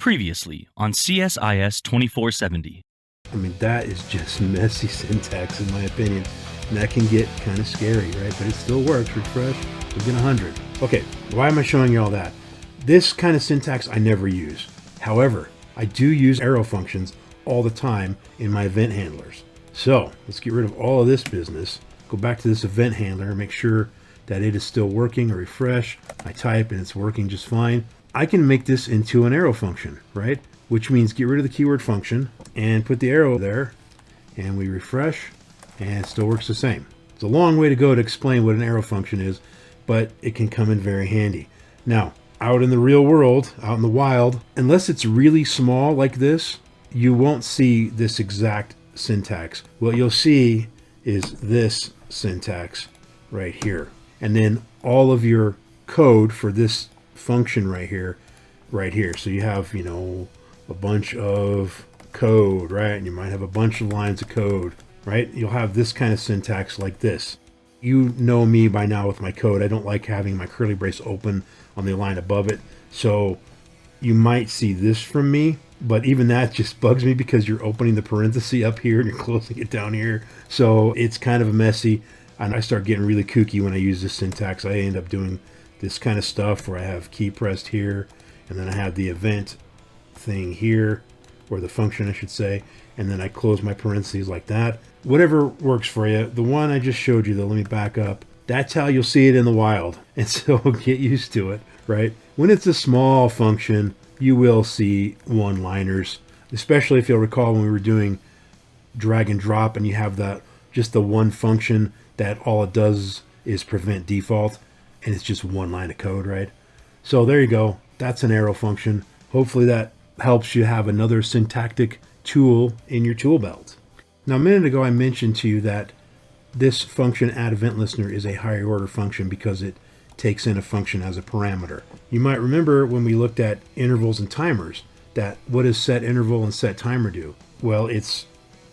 Previously on CSIS 2470. I mean, that is just messy syntax in my opinion. And that can get kind of scary, right? But it still works. Refresh, we get 100. Okay, why am I showing you all that? This kind of syntax I never use. However, I do use arrow functions all the time in my event handlers. So let's get rid of all of this business. Go back to this event handler and make sure that it is still working. Or refresh. I type and it's working just fine. I can make this into an arrow function, right? Which means get rid of the keyword function and put the arrow there, and we refresh, and it still works the same. It's a long way to go to explain what an arrow function is, but it can come in very handy. Now, out in the real world, out in the wild, unless it's really small like this, you won't see this exact syntax. What you'll see is this syntax right here. And then all of your code for this function right here. So you have, a bunch of code, right? And you might have a bunch of lines of code, right? You'll have this kind of syntax like this. You know me by now with my code. I don't like having my curly brace open on the line above it. So you might see this from me, but even that just bugs me because you're opening the parenthesis up here and you're closing it down here. So it's kind of messy. And I start getting really kooky when I use this syntax. I end up doing this kind of stuff where I have key pressed here, and then I have the event thing here, or the function I should say, and then I close my parentheses like that. Whatever works for you. The one I just showed you though, let me back up. That's how you'll see it in the wild. And so get used to it, right? When it's a small function, you will see one-liners, especially if you'll recall when we were doing drag and drop and you have that just the one function that all it does is prevent default, and it's just one line of code, right? So there you go. That's an arrow function. Hopefully that helps you have another syntactic tool in your tool belt. Now, a minute ago, I mentioned to you that this function add event listener is a higher order function because it takes in a function as a parameter. You might remember when we looked at intervals and timers that what does set interval and set timer do? Well, it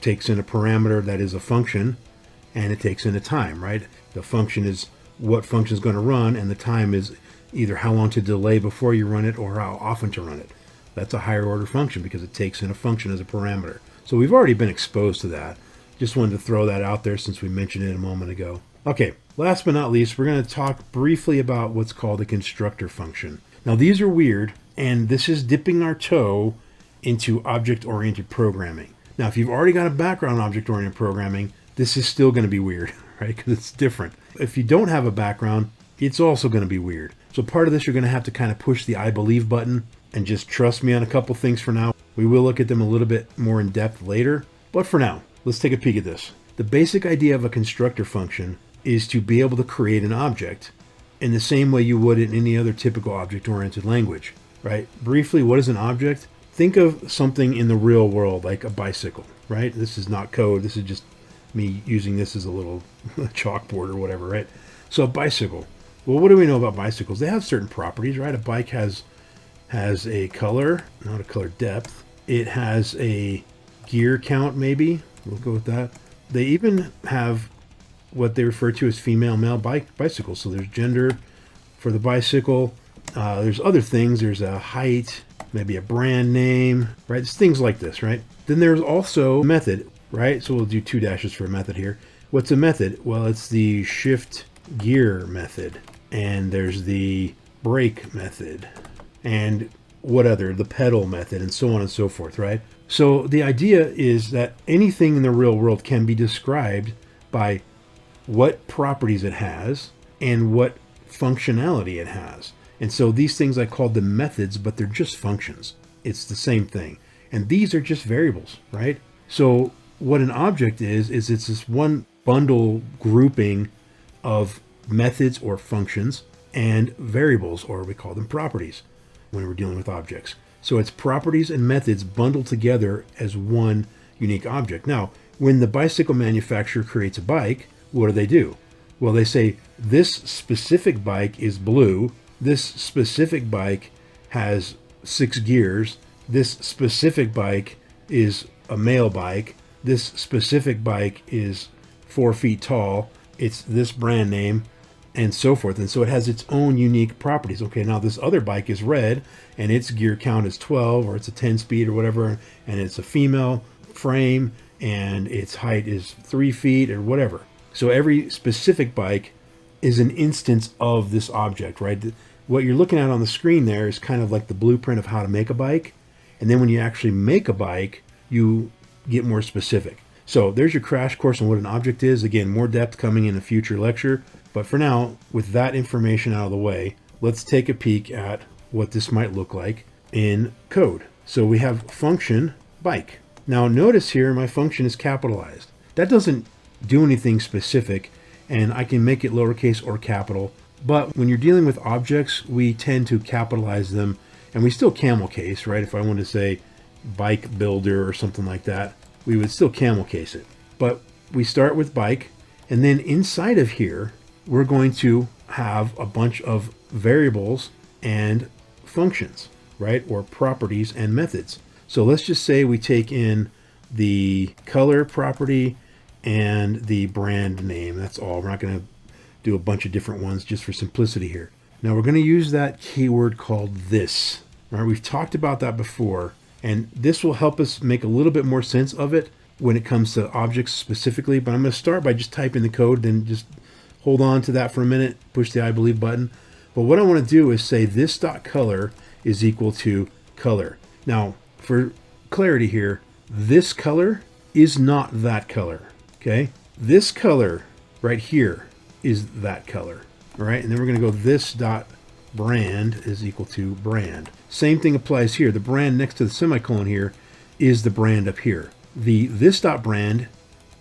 takes in a parameter that is a function, and it takes in a time, right? The function is what function is going to run, and the time is either how long to delay before you run it or how often to run it. That's a higher order function because it takes in a function as a parameter. So we've already been exposed to that. Just wanted to throw that out there since we mentioned it a moment ago. Okay, last but not least, we're going to talk briefly about what's called a constructor function. Now these are weird, and this is dipping our toe into object-oriented programming. Now if you've already got a background in object-oriented programming, this is still going to be weird, right? Because it's different. If you don't have a background, it's also going to be weird. So part of this, you're going to have to kind of push the I believe button and just trust me on a couple things for now. We will look at them a little bit more in depth later. But for now, let's take a peek at this. The basic idea of a constructor function is to be able to create an object in the same way you would in any other typical object-oriented language, right? Briefly, what is an object? Think of something in the real world like a bicycle, right? This is not code. This is just me using this as a little chalkboard or whatever, right? So a bicycle. Well, what do we know about bicycles? They have certain properties, right? A bike has a color, not a color depth. It has a gear count, maybe. We'll go with that. They even have what they refer to as female, male bicycles. So there's gender for the bicycle. There's other things. There's a height, maybe a brand name, right? It's things like this, right? Then there's also method, right? So we'll do 2 dashes for a method here. What's a method? Well, it's the shift gear method. And there's the brake method. And what other? The pedal method, and so on and so forth, right? So the idea is that anything in the real world can be described by what properties it has and what functionality it has. And so these things I called them methods, but they're just functions. It's the same thing. And these are just variables, right? So what an object is it's this one bundle grouping of methods or functions and variables, or we call them properties when we're dealing with objects. So it's properties and methods bundled together as one unique object. Now, when the bicycle manufacturer creates a bike, what do? Well, they say this specific bike is blue, this specific bike has 6 gears, this specific bike is a male bike, this specific bike is 4 feet tall, it's this brand name, and so forth. And so it has its own unique properties. Okay, now this other bike is red and its gear count is 12, or it's a 10 speed or whatever, and it's a female frame and its height is 3 feet or whatever. So every specific bike is an instance of this object, right? What you're looking at on the screen there is kind of like the blueprint of how to make a bike. And then when you actually make a bike, you get more specific. So there's your crash course on what an object is. Again, more depth coming in a future lecture. But for now, with that information out of the way, let's take a peek at what this might look like in code. So we have function bike. Now notice here my function is capitalized. That doesn't do anything specific, and I can make it lowercase or capital. But when you're dealing with objects, we tend to capitalize them, and we still camel case, right? If I want to say bike builder or something like that, we would still camel case it. But we start with bike, and then inside of here, we're going to have a bunch of variables and functions, right? Or properties and methods. So let's just say we take in the color property and the brand name. That's all. We're not going to do a bunch of different ones just for simplicity here. Now we're going to use that keyword called this. Right? We've talked about that before, and this will help us make a little bit more sense of it when it comes to objects specifically. But I'm going to start by just typing the code, then just hold on to that for a minute, push the I believe button. But what I want to do is say this.color is equal to color. Now, for clarity here, this color is not that color. Okay? This color right here is that color. All right? And then we're going to go this.brand is equal to brand. Same thing applies here. The brand next to the semicolon here is the brand up here. The this.brand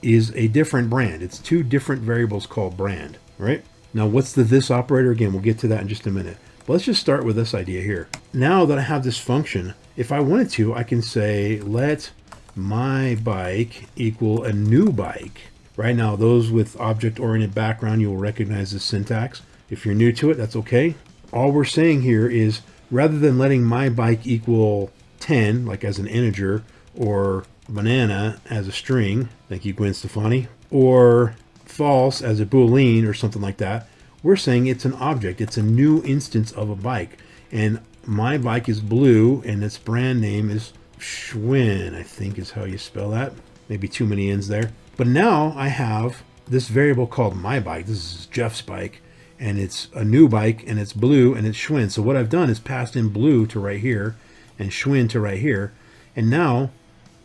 is a different brand. It's two different variables called brand, right? Now, what's the this operator? Again, we'll get to that in just a minute. But let's just start with this idea here. Now that I have this function, if I wanted to, I can say let my bike equal a new bike. Right now, those with object-oriented background, you will recognize this syntax. If you're new to it, that's okay. All we're saying here is rather than letting my bike equal 10, like as an integer, or banana as a string, thank you, Gwen Stefani, or false as a boolean or something like that, we're saying it's an object. It's a new instance of a bike. And my bike is blue, and its brand name is Schwinn, I think is how you spell that. Maybe too many N's there. But now I have this variable called my bike. This is Jeff's bike, and it's a new bike, and it's blue, and it's Schwinn. So what I've done is passed in blue to right here and Schwinn to right here. And now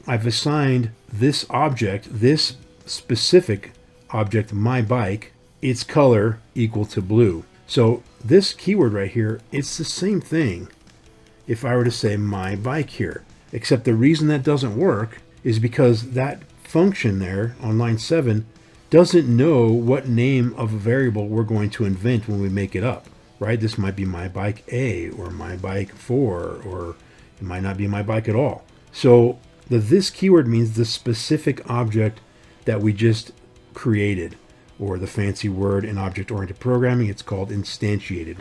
I've assigned this object, this specific object, my bike, its color equal to blue. So this keyword right here, it's the same thing if I were to say my bike here, except the reason that doesn't work is because that function there on line 7 doesn't know what name of a variable we're going to invent when we make it up, right? This might be my bike A or my bike 4, or it might not be my bike at all. So this keyword means the specific object that we just created, or the fancy word in object-oriented programming, it's called instantiated.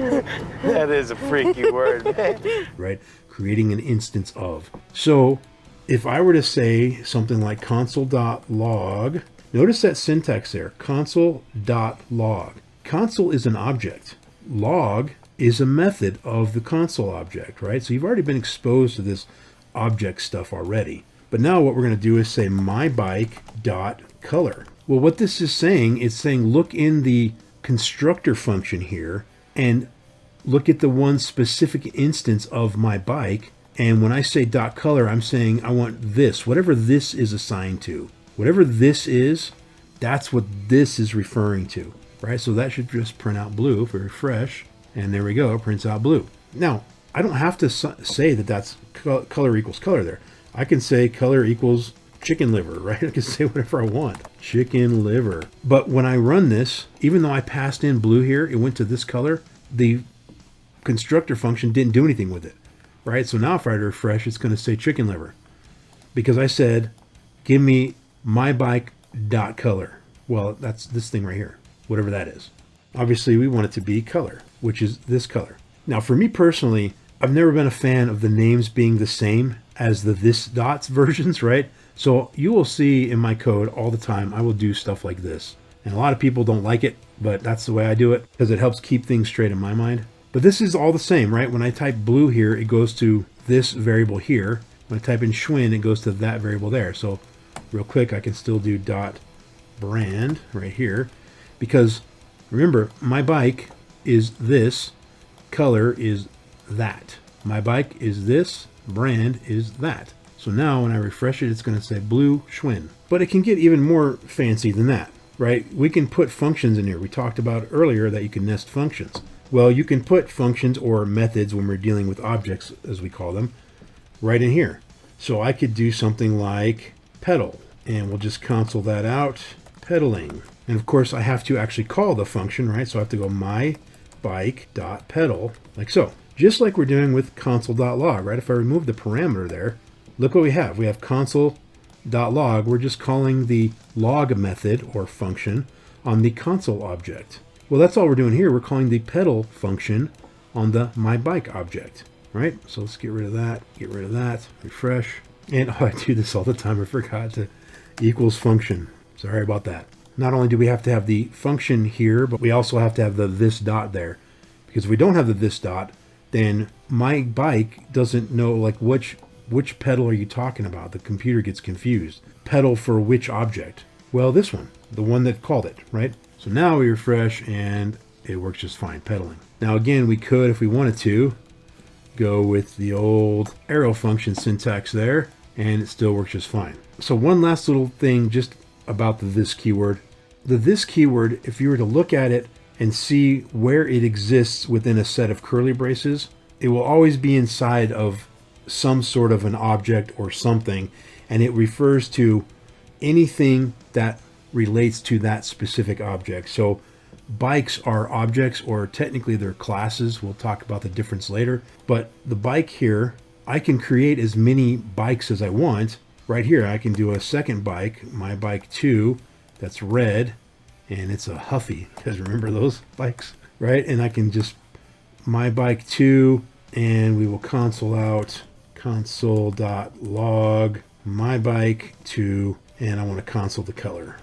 That is a freaky word, man. Right? Creating an instance of. So if I were to say something like console.log, notice that syntax there, console.log. Console is an object. Log is a method of the console object, right? So you've already been exposed to this object stuff already. But now what we're going to do is say mybike.color. Well, what this is saying, it's saying look in the constructor function here and look at the one specific instance of my bike. And when I say .color, I'm saying I want this, whatever this is assigned to. Whatever this is, that's what this is referring to, right? So that should just print out blue if we refresh. And there we go, it prints out blue. Now, I don't have to say that that's color equals color there. I can say color equals chicken liver, right? I can say whatever I want. Chicken liver. But when I run this, even though I passed in blue here, it went to this color, the constructor function didn't do anything with it, right? So now if I refresh, it's going to say chicken liver because I said, give me mybike.color. Well, that's this thing right here, whatever that is. Obviously, we want it to be color, which is this color. Now, for me personally, I've never been a fan of the names being the same as the this dots versions, right? So you will see in my code all the time, I will do stuff like this. And a lot of people don't like it. but that's the way I do it because it helps keep things straight in my mind. But this is all the same, right? When I type blue here, it goes to this variable here. When I type in Schwinn, it goes to that variable there. So real quick, I can still do dot brand right here because remember, my bike is this, color is that. My bike is this, brand is that. So now when I refresh it, it's going to say blue Schwinn. But it can get even more fancy than that, right? We can put functions in here. We talked about earlier that you can nest functions. Well, you can put functions or methods when we're dealing with objects, as we call them, right in here. So I could do something like pedal, and we'll just console that out, pedaling. And of course, I have to actually call the function, right? So I have to go mybike.pedal, like so. Just like we're doing with console.log, right? If I remove the parameter there, look what we have. We have console.log. We're just calling the log method or function on the console object. Well, that's all we're doing here. We're calling the pedal function on the mybike object, right? So let's get rid of that, refresh. And oh, I do this all the time. I forgot to equals function. Sorry about that. Not only do we have to have the function here, but we also have to have the this dot there. Because if we don't have the this dot, then my bike doesn't know like which pedal are you talking about. The computer gets confused. Pedal for which object? Well, this one, the one that called it, right? So now we refresh and it works just fine, pedaling. Now again, we could, if we wanted to, go with the old arrow function syntax there, and it still works just fine. So one last little thing just about the this keyword. The this keyword, if you were to look at it and see where it exists within a set of curly braces, it will always be inside of some sort of an object or something, and it refers to anything that relates to that specific object. So bikes are objects, or technically they're classes. We'll talk about the difference later. But the bike here, I can create as many bikes as I want. Right here, I can do a second bike, my bike 2, that's red, and it's a Huffy. You guys remember those bikes, right? And I can just, my bike 2, and we will console out console.log my bike 2, and I want to console the color,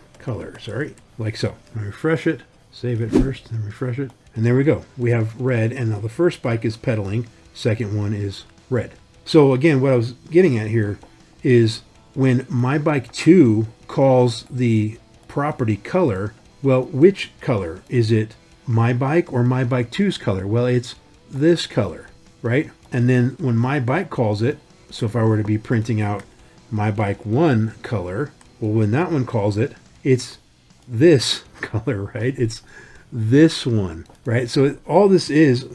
sorry, like so. I refresh it, save it first, then refresh it, and there we go. We have red, and now the first bike is pedaling, second one is red. So again, what I was getting at here is when my bike 2 calls the property color, well, which color? Is it my bike or my bike 2's color? Well, it's this color, right? And then when my bike calls it, so if I were to be printing out my bike 1 color, well, when that one calls it, it's this color, right? It's this one, right? So all this is,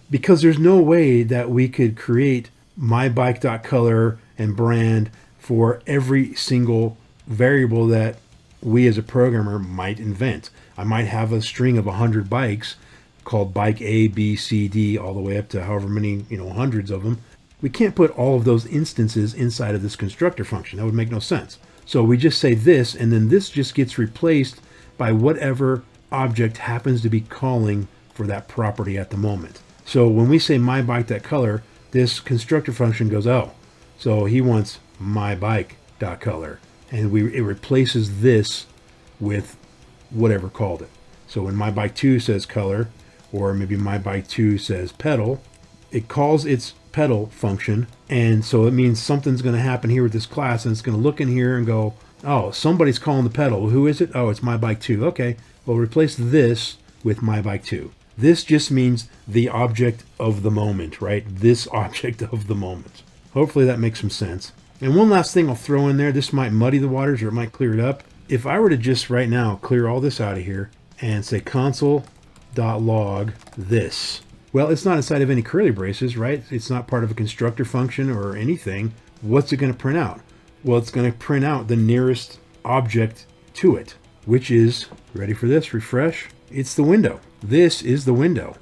because there's no way that we could create mybike.color and brand for every single variable that we as a programmer might invent. I might have a string of 100 bikes called bike A, B, C, D, all the way up to however many, hundreds of them. We can't put all of those instances inside of this constructor function. That would make no sense. So we just say this, and then this just gets replaced by whatever object happens to be calling for that property at the moment. So when we say mybike.color, this constructor function goes, oh, so he wants mybike.color, and it replaces this with whatever called it. So when mybike2 says color, or maybe mybike2 says pedal, it calls its pedal function, and so it means something's going to happen here with this class, and it's going to look in here and go, oh, somebody's calling the pedal. Who is it? Oh, it's mybike2. Okay, well, replace this with mybike2. This just means the object of the moment, right? This object of the moment. Hopefully that makes some sense. And one last thing I'll throw in there. This might muddy the waters, or it might clear it up. If I were to just right now clear all this out of here and say console.log this. Well, it's not inside of any curly braces, right? It's not part of a constructor function or anything. What's it going to print out? Well, it's going to print out the nearest object to it, which is, ready for this, refresh, it's the window. This is the window.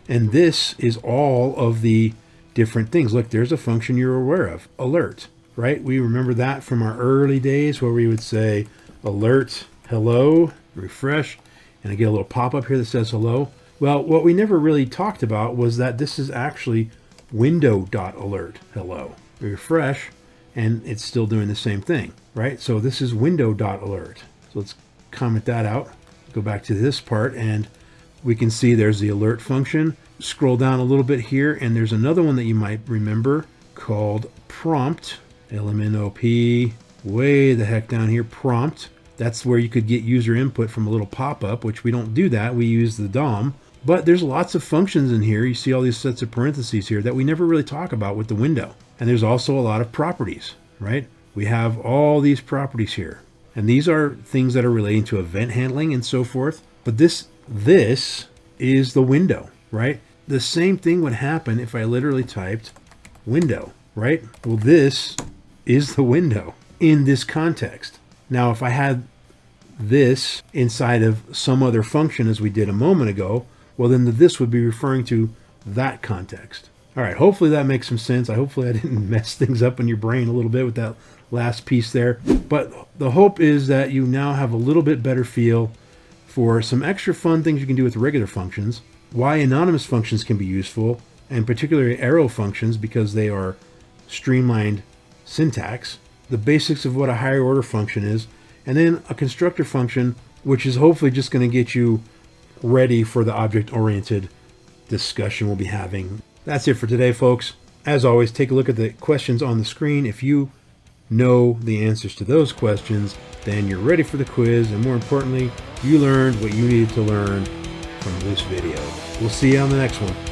And this is all of the different things. Look, there's a function you're aware of, alert, right? We remember that from our early days where we would say alert, hello, refresh, and I get a little pop-up here that says hello. Well, what we never really talked about was that this is actually window.alert, hello. We refresh, and it's still doing the same thing, right? So this is window.alert. So let's comment that out. go back to this part, and we can see there's the alert function. Scroll down a little bit here, and there's another one that you might remember called prompt, LMNOP, way the heck down here, prompt. That's where you could get user input from a little pop-up, which we don't do that. We use the DOM. But there's lots of functions in here. You see all these sets of parentheses here that we never really talk about with the window. And there's also a lot of properties, right? We have all these properties here. And these are things that are relating to event handling and so forth. But this is the window, right? The same thing would happen if I literally typed window, right? Well, this is the window in this context. Now, if I had this inside of some other function as we did a moment ago, well, then this would be referring to that context. All right, hopefully that makes some sense. Hopefully I didn't mess things up in your brain a little bit with that last piece there. But the hope is that you now have a little bit better feel for some extra fun things you can do with regular functions, why anonymous functions can be useful, and particularly arrow functions because they are streamlined syntax, the basics of what a higher order function is, and then a constructor function, which is hopefully just going to get you ready for the object-oriented discussion we'll be having. That's it for today, folks. As always, take a look at the questions on the screen. If you know the answers to those questions, then you're ready for the quiz, and more importantly, you learned what you needed to learn from this video. We'll see you on the next one.